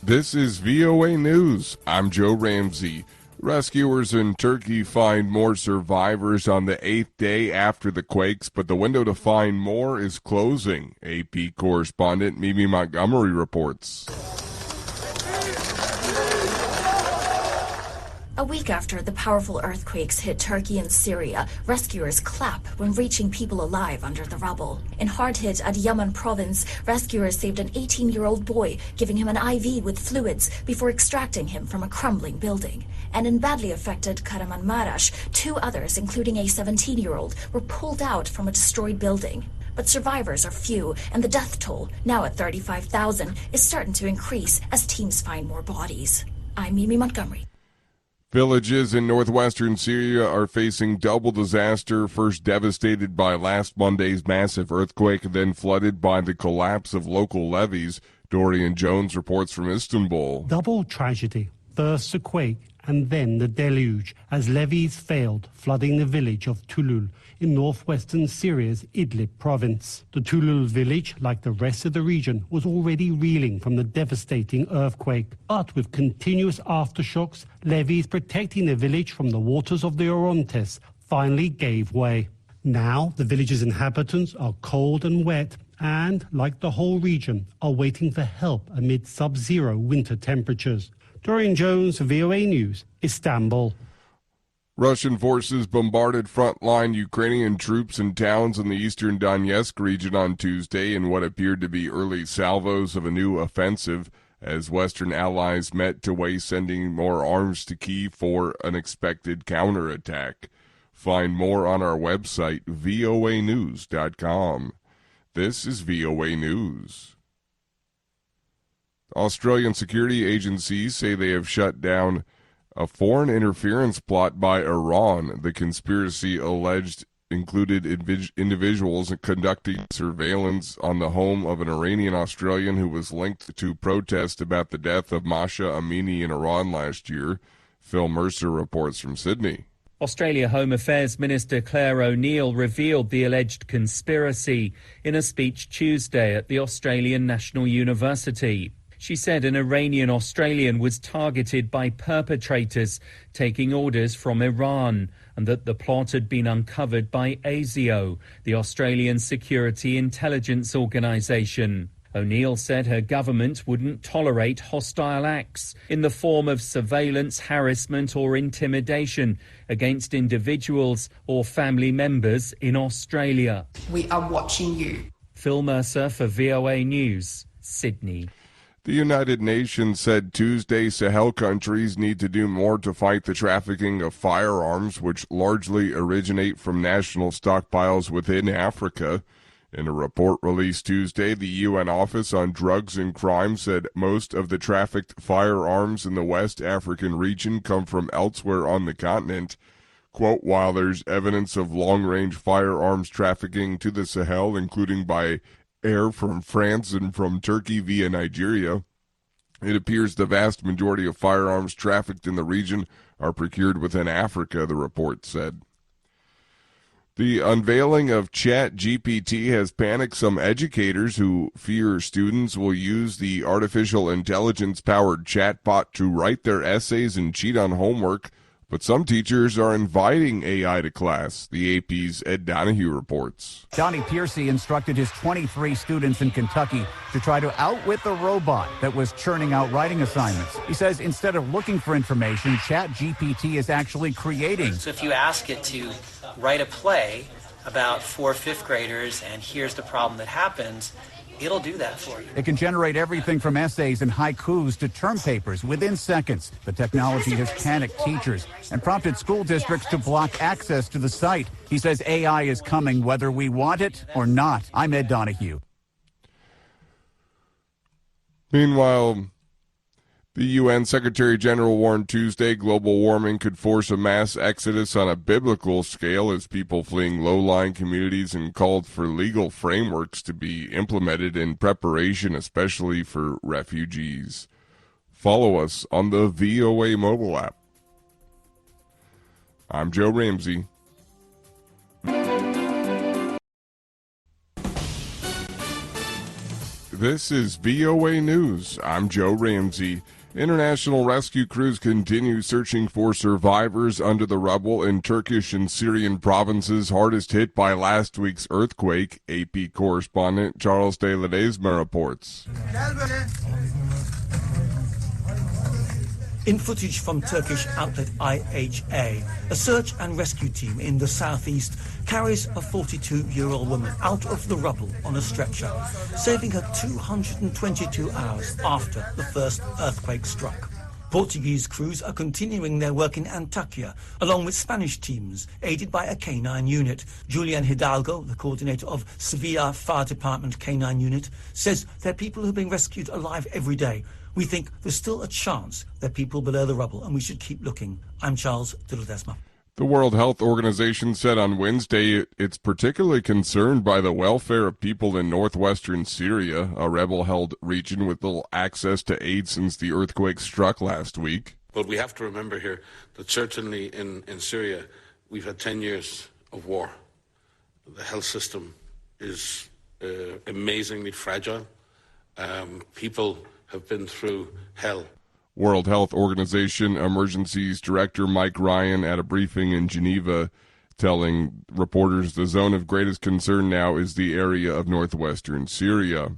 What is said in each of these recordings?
This is VOA News. I'm Joe Ramsey. Rescuers in Turkey find more survivors on the 8th day after the quakes, but the window to find more is closing. AP correspondent Mimi Montgomery reports. A week after the powerful earthquakes hit Turkey and Syria, rescuers clap when reaching people alive under the rubble. In hard-hit Adıyaman province, rescuers saved an 18-year-old boy, giving him an IV with fluids before extracting him from a crumbling building. And in badly affected Kahramanmaraş, 2 others, including a 17-year-old, were pulled out from a destroyed building. But survivors are few, and the death toll, now at 35,000, is starting to increase as teams find more bodies. I'm Mimi Montgomery. Villages in northwestern Syria are facing double disaster, first devastated by last Monday's massive earthquake, then flooded by the collapse of local levees. Dorian Jones reports from Istanbul. Double tragedy. First a quake and then the deluge as levees failed, flooding the village of Tulul in northwestern Syria's Idlib province. The Tulul village, like the rest of the region, was already reeling from the devastating earthquake. But with continuous aftershocks, levees protecting the village from the waters of the Orontes finally gave way. Now the village's inhabitants are cold and wet and, like the whole region, are waiting for help amid sub-zero winter temperatures. Dorian Jones, VOA News, Istanbul. Russian forces bombarded frontline Ukrainian troops in towns in the eastern Donetsk region on Tuesday in what appeared to be early salvos of a new offensive, as Western allies met to weigh sending more arms to Kyiv for an expected counterattack. Find more on our website, voanews.com. This is VOA News. Australian security agencies say they have shut down a foreign interference plot by Iran. The conspiracy alleged included individuals conducting surveillance on the home of an Iranian Australian who was linked to protests about the death of Masha Amini in Iran last year. Phil Mercer reports from Sydney. Australia Home Affairs Minister Claire O'Neill revealed the alleged conspiracy in a speech Tuesday at the Australian National University. She said an Iranian Australian was targeted by perpetrators taking orders from Iran and that the plot had been uncovered by ASIO, the Australian Security Intelligence Organisation. O'Neill said her government wouldn't tolerate hostile acts in the form of surveillance, harassment or intimidation against individuals or family members in Australia. We are watching you. Phil Mercer for VOA News, Sydney. The United Nations said Tuesday Sahel countries need to do more to fight the trafficking of firearms, which largely originate from national stockpiles within Africa. In a report released Tuesday, the UN Office on Drugs and Crime said most of the trafficked firearms in the West African region come from elsewhere on the continent. Quote, while there's evidence of long-range firearms trafficking to the Sahel, including by air from France and from Turkey via Nigeria, it appears the vast majority of firearms trafficked in the region are procured within Africa, the report said. The unveiling of ChatGPT has panicked some educators who fear students will use the artificial intelligence-powered chatbot to write their essays and cheat on homework, but some teachers are inviting AI to class. The AP's Ed Donahue reports. Donnie Piercy instructed his 23 students in Kentucky to try to outwit the robot that was churning out writing assignments. He says instead of looking for information, ChatGPT is actually creating. So if you ask it to write a play about 4 fifth graders and here's the problem that happens, it'll do that for you. It can generate everything from essays and haikus to term papers within seconds. The technology has panicked teachers and prompted school districts to block access to the site. He says AI is coming whether we want it or not. I'm Ed Donahue. Meanwhile, the UN Secretary General warned Tuesday global warming could force a mass exodus on a biblical scale as people fleeing low-lying communities, and called for legal frameworks to be implemented in preparation, especially for refugees. Follow us on the VOA mobile app. I'm Joe Ramsey. This is VOA News. I'm Joe Ramsey. International rescue crews continue searching for survivors under the rubble in Turkish and Syrian provinces hardest hit by last week's earthquake. AP correspondent Charles de Ledesma reports. In footage from Turkish outlet IHA, a search and rescue team in the southeast carries a 42-year-old woman out of the rubble on a stretcher, saving her 222 hours after the first earthquake struck. Portuguese crews are continuing their work in Antakya, along with Spanish teams, aided by a K9 unit. Julian Hidalgo, the coordinator of Sevilla Fire Department K9 unit, says there are people who are being rescued alive every day. We think there's still a chance there are people below the rubble, and we should keep looking. I'm Charles de Ledesma. The World Health Organization said on Wednesday it's particularly concerned by the welfare of people in northwestern Syria, a rebel-held region with little access to aid since the earthquake struck last week. But we have to remember here that certainly in Syria, we've had 10 years of war. The health system is amazingly fragile. People have been through hell. World Health Organization Emergencies Director Mike Ryan at a briefing in Geneva telling reporters the zone of greatest concern now is the area of northwestern Syria.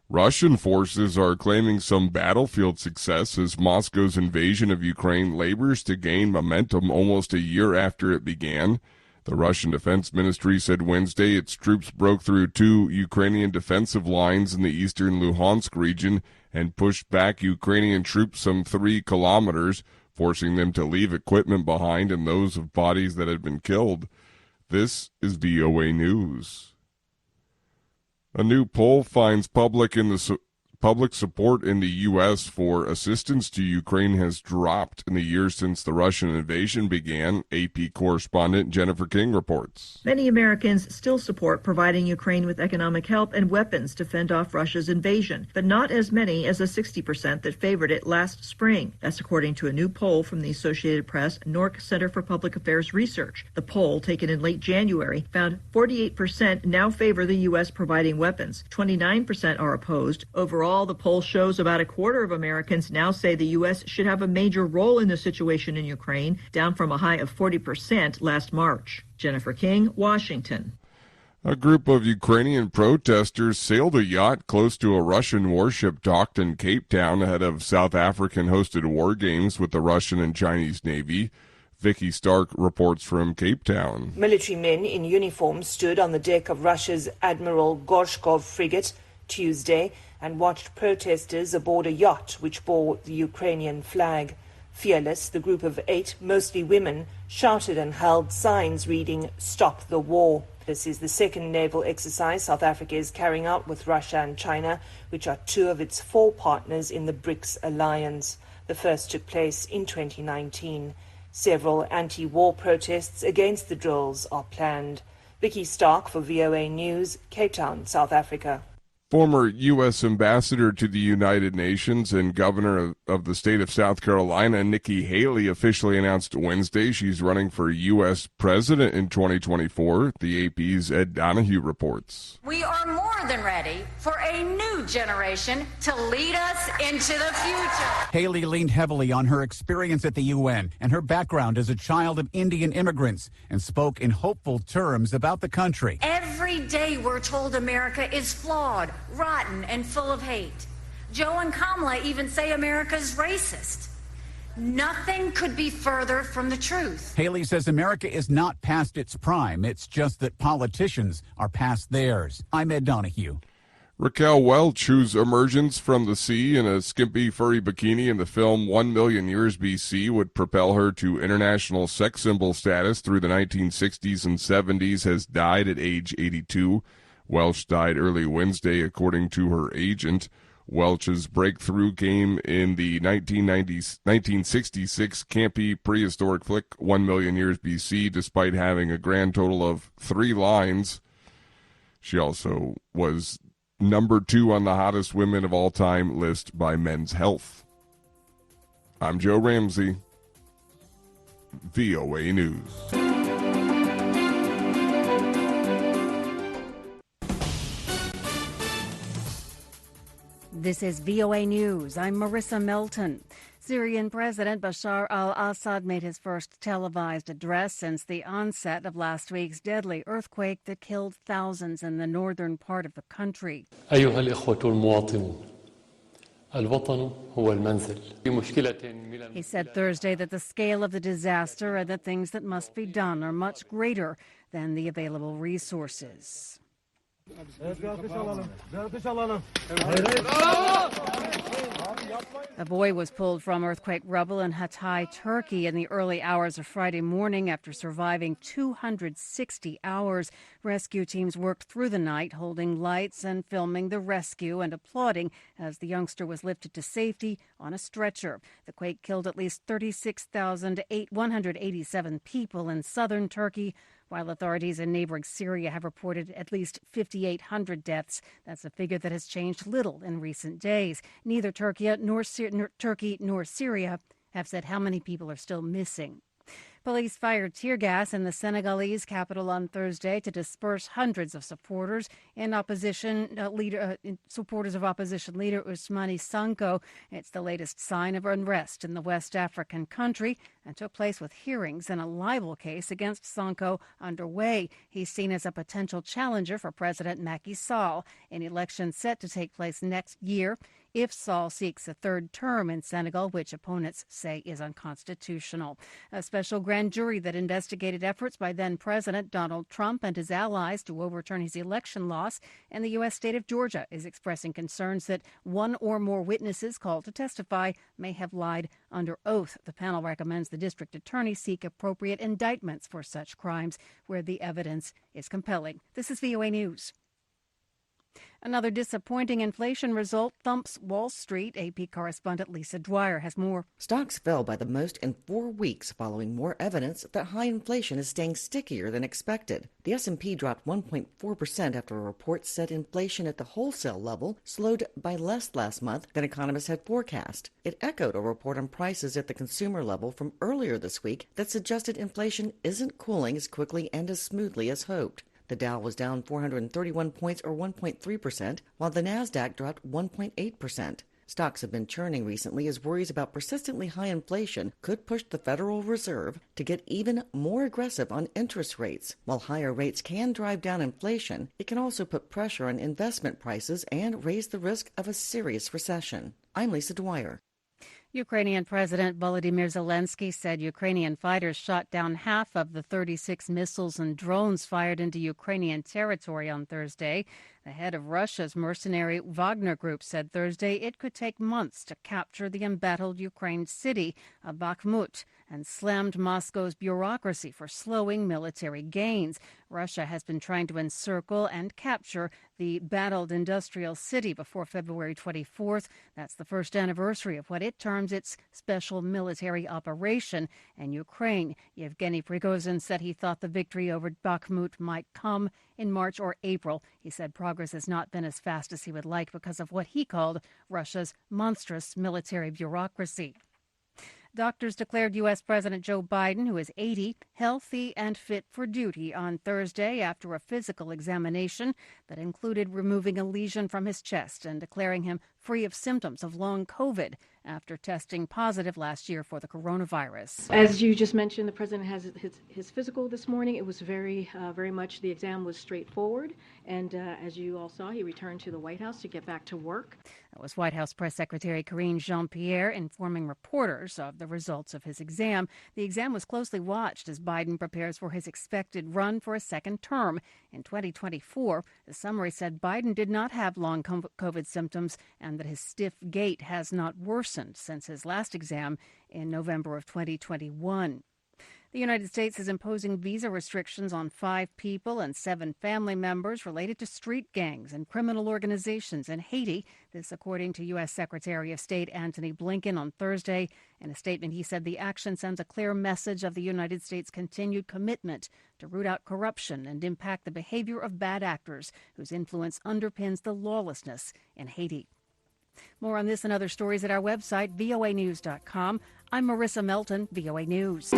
Russian forces are claiming some battlefield success as Moscow's invasion of Ukraine labors to gain momentum almost a year after it began. The Russian Defense Ministry said Wednesday its troops broke through 2 Ukrainian defensive lines in the eastern Luhansk region and pushed back Ukrainian troops some 3 kilometers, forcing them to leave equipment behind and those of bodies that had been killed. This is VOA News. A new poll finds public support in the U.S. for assistance to Ukraine has dropped in the years since the Russian invasion began. AP correspondent Jennifer King reports. Many Americans still support providing Ukraine with economic help and weapons to fend off Russia's invasion, but not as many as the 60% that favored it last spring. That's according to a new poll from the Associated Press Nork Center for Public Affairs Research. The poll, taken in late January, found 48% now favor the U.S. providing weapons. 29% are opposed. Overall, the poll shows about a quarter of Americans now say the U.S. should have a major role in the situation in Ukraine, down from a high of 40% last March. Jennifer King, Washington. A group of Ukrainian protesters sailed a yacht close to a Russian warship docked in Cape Town ahead of South African-hosted war games with the Russian and Chinese Navy. Vicky Stark reports from Cape Town. Military men in uniform stood on the deck of Russia's Admiral Gorshkov frigate Tuesday and watched protesters aboard a yacht which bore the Ukrainian flag. Fearless, the group of 8, mostly women, shouted and held signs reading, "Stop the war." This is the second naval exercise South Africa is carrying out with Russia and China, which are 2 of its 4 partners in the BRICS alliance. The first took place in 2019. Several anti-war protests against the drills are planned. Vicky Stark for VOA News, Cape Town, South Africa. Former U.S. Ambassador to the United Nations and Governor of the state of South Carolina, Nikki Haley, officially announced Wednesday she's running for U.S. President in 2024. The AP's Ed Donahue reports. We are more than ready for a new generation to lead us into the future. Haley leaned heavily on her experience at the UN and her background as a child of Indian immigrants and spoke in hopeful terms about the country. Every day we're told America is flawed, rotten, and full of hate. Joe and Kamala even say America's racist. Nothing could be further from the truth. Haley says America is not past its prime. It's just that politicians are past theirs. I'm Ed Donahue. Raquel Welch, whose emergence from the sea in a skimpy furry bikini in the film 1 Million Years BC would propel her to international sex symbol status through the 1960s and 70s, has died at age 82. Welch died early Wednesday, according to her agent. Welch's breakthrough came in the 1966 campy prehistoric flick 1 Million Years BC, despite having a grand total of 3 lines. She also was number 2 on the hottest women of all time list by Men's Health. I'm Joe Ramsey, VOA News. This is VOA News. I'm Marissa Melton. Syrian President Bashar al-Assad made his first televised address since the onset of last week's deadly earthquake that killed thousands in the northern part of the country. أيها الإخوة المواطنون الوطن هو المنزل. He said Thursday that the scale of the disaster and the things that must be done are much greater than the available resources. A boy was pulled from earthquake rubble in Hatay, Turkey in the early hours of Friday morning after surviving 260 hours. Rescue teams worked through the night, holding lights and filming the rescue and applauding as the youngster was lifted to safety on a stretcher. The quake killed at least 36,187 people in southern Turkey, while authorities in neighboring Syria have reported at least 5,800 deaths. That's a figure that has changed little in recent days. Neither Turkey nor Syria have said how many people are still missing. Police fired tear gas in the Senegalese capital on Thursday to disperse hundreds of supporters of opposition leader Ousmane Sonko. It's the latest sign of unrest in the West African country and took place with hearings in a libel case against Sonko underway. He's seen as a potential challenger for President Macky Sall, an election set to take place next year if Sall seeks a third term in Senegal, which opponents say is unconstitutional. A special grand jury that investigated efforts by then-President Donald Trump and his allies to overturn his election loss in the U.S. state of Georgia is expressing concerns that one or more witnesses called to testify may have lied under oath. The panel recommends the district attorney seek appropriate indictments for such crimes where the evidence is compelling. This is VOA News. Another disappointing inflation result thumps Wall Street. AP correspondent Lisa Dwyer has more. Stocks fell by the most in 4 weeks following more evidence that high inflation is staying stickier than expected. The S&P dropped 1.4% after a report said inflation at the wholesale level slowed by less last month than economists had forecast. It echoed a report on prices at the consumer level from earlier this week that suggested inflation isn't cooling as quickly and as smoothly as hoped. The Dow was down 431 points or 1.3%, while the Nasdaq dropped 1.8%. Stocks have been churning recently as worries about persistently high inflation could push the Federal Reserve to get even more aggressive on interest rates. While higher rates can drive down inflation, it can also put pressure on investment prices and raise the risk of a serious recession. I'm Lisa Dwyer. Ukrainian President Volodymyr Zelensky said Ukrainian fighters shot down half of the 36 missiles and drones fired into Ukrainian territory on Thursday. The head of Russia's mercenary Wagner Group said Thursday it could take months to capture the embattled Ukraine city of Bakhmut and slammed Moscow's bureaucracy for slowing military gains. Russia has been trying to encircle and capture the battled industrial city before February 24th. That's the first anniversary of what it terms its special military operation. And Ukraine, Yevgeny Prigozhin said he thought the victory over Bakhmut might come in March or April. He said progress has not been as fast as he would like because of what he called Russia's monstrous military bureaucracy. Doctors declared U.S. President Joe Biden, who is 80, healthy and fit for duty on Thursday after a physical examination that included removing a lesion from his chest and declaring him free of symptoms of long COVID after testing positive last year for the coronavirus. As you just mentioned, the president has his physical this morning. It was very much, the exam was straightforward. And as you all saw, he returned to the White House to get back to work. That was White House Press Secretary Karine Jean-Pierre informing reporters of the results of his exam. The exam was closely watched as Biden prepares for his expected run for a second term. In 2024, the summary said Biden did not have long COVID symptoms and that his stiff gait has not worsened since his last exam in November of 2021. The United States is imposing visa restrictions on 5 people and 7 family members related to street gangs and criminal organizations in Haiti. This according to U.S. Secretary of State Antony Blinken on Thursday. In a statement, he said the action sends a clear message of the United States' continued commitment to root out corruption and impact the behavior of bad actors whose influence underpins the lawlessness in Haiti. More on this and other stories at our website, voanews.com. I'm Marissa Melton, VOA News.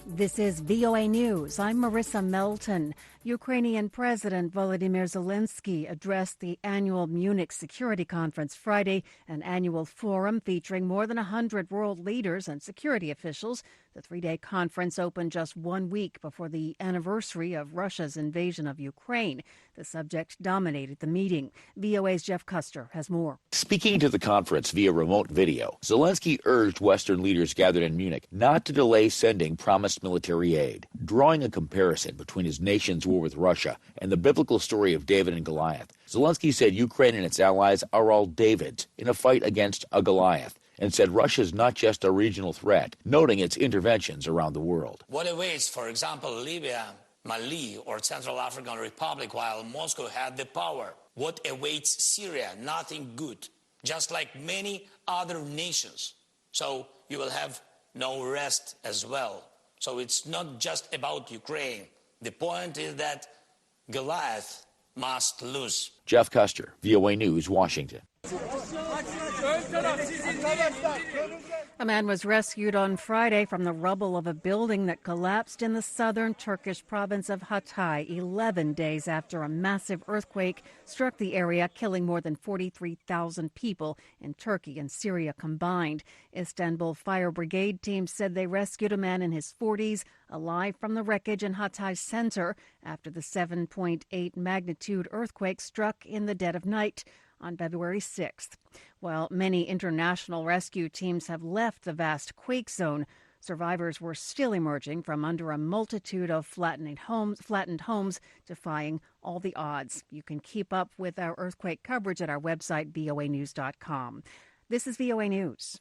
This is VOA News. I'm Marissa Melton. Ukrainian President Volodymyr Zelensky addressed the annual Munich Security Conference Friday, an annual forum featuring more than 100 world leaders and security officials. The three-day conference opened just 1 week before the anniversary of Russia's invasion of Ukraine. The subject dominated the meeting. VOA's Jeff Custer has more. Speaking to the conference via remote video, Zelensky urged Western leaders gathered in Munich not to delay sending promised military aid, drawing a comparison between his nation's war with Russia and the biblical story of David and Goliath. Zelensky said Ukraine and its allies are all Davids in a fight against a Goliath, and said Russia is not just a regional threat, noting its interventions around the world. What awaits, for example, Libya, Mali, or Central African Republic while Moscow had the power? What awaits Syria? Nothing good, just like many other nations. So you will have no rest as well. So it's not just about Ukraine. The point is that Goliath must lose. Jeff Custer, VOA News, Washington. A man was rescued on Friday from the rubble of a building that collapsed in the southern Turkish province of Hatay 11 days after a massive earthquake struck the area, killing more than 43,000 people in Turkey and Syria combined. Istanbul Fire Brigade teams said they rescued a man in his 40s alive from the wreckage in Hatay center after the 7.8 magnitude earthquake struck in the dead of night on February 6th. While many international rescue teams have left the vast quake zone, survivors were still emerging from under a multitude of flattened homes, defying all the odds. You can keep up with our earthquake coverage at our website, voanews.com. This is VOA News.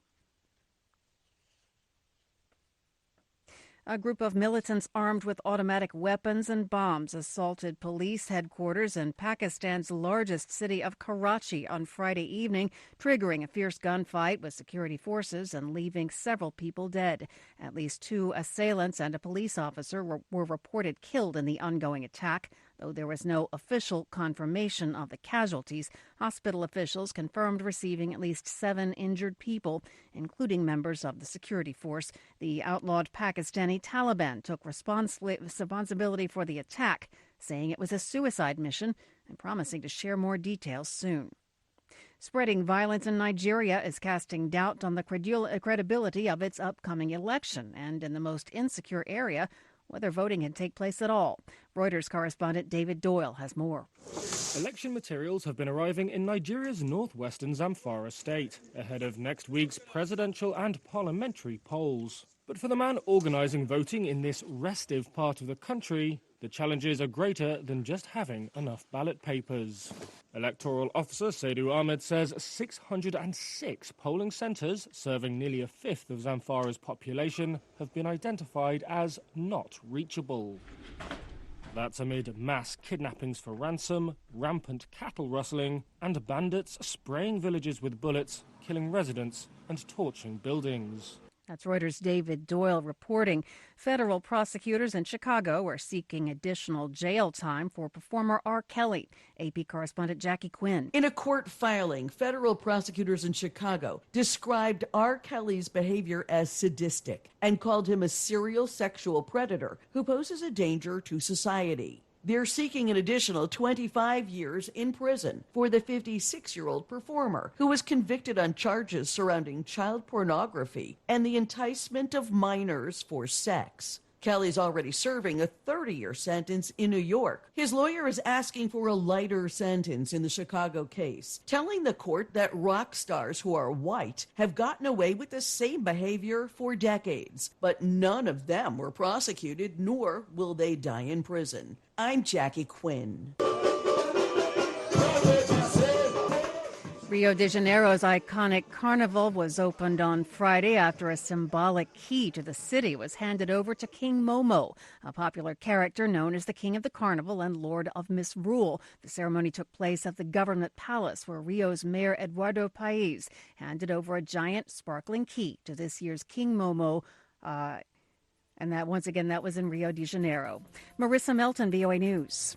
A group of militants armed with automatic weapons and bombs assaulted police headquarters in Pakistan's largest city of Karachi on Friday evening, triggering a fierce gunfight with security forces and leaving several people dead. At least 2 assailants and a police officer were reported killed in the ongoing attack. Though there was no official confirmation of the casualties, hospital officials confirmed receiving at least 7 injured people, including members of the security force. The outlawed Pakistani Taliban took responsibility for the attack, saying it was a suicide mission and promising to share more details soon. Spreading violence in Nigeria is casting doubt on the credibility of its upcoming election, and in the most insecure area, whether voting can take place at all. Reuters correspondent David Doyle has more. Election materials have been arriving in Nigeria's northwestern Zamfara state, ahead of next week's presidential and parliamentary polls. But for the man organising voting in this restive part of the country, the challenges are greater than just having enough ballot papers. Electoral officer Saidu Ahmed says 606 polling centres, serving nearly a fifth of Zamfara's population, have been identified as not reachable. That's amid mass kidnappings for ransom, rampant cattle rustling, and bandits spraying villages with bullets, killing residents and torching buildings. That's Reuters' David Doyle reporting. Federal prosecutors in Chicago are seeking additional jail time for performer R. Kelly. AP correspondent Jackie Quinn. In a court filing, federal prosecutors in Chicago described R. Kelly's behavior as sadistic and called him a serial sexual predator who poses a danger to society. They're seeking an additional 25 years in prison for the 56-year-old performer who was convicted on charges surrounding child pornography and the enticement of minors for sex. Kelly's already serving a 30-year sentence in New York. His lawyer is asking for a lighter sentence in the Chicago case, telling the court that rock stars who are white have gotten away with the same behavior for decades, but none of them were prosecuted, nor will they die in prison. I'm Jackie Quinn. Rio de Janeiro's iconic carnival was opened on Friday after a symbolic key to the city was handed over to King Momo, a popular character known as the King of the Carnival and Lord of Misrule. The ceremony took place at the government palace, where Rio's Mayor Eduardo Paes handed over a giant sparkling key to this year's King Momo. And that, once again, that was in Rio de Janeiro. Marissa Melton, VOA News.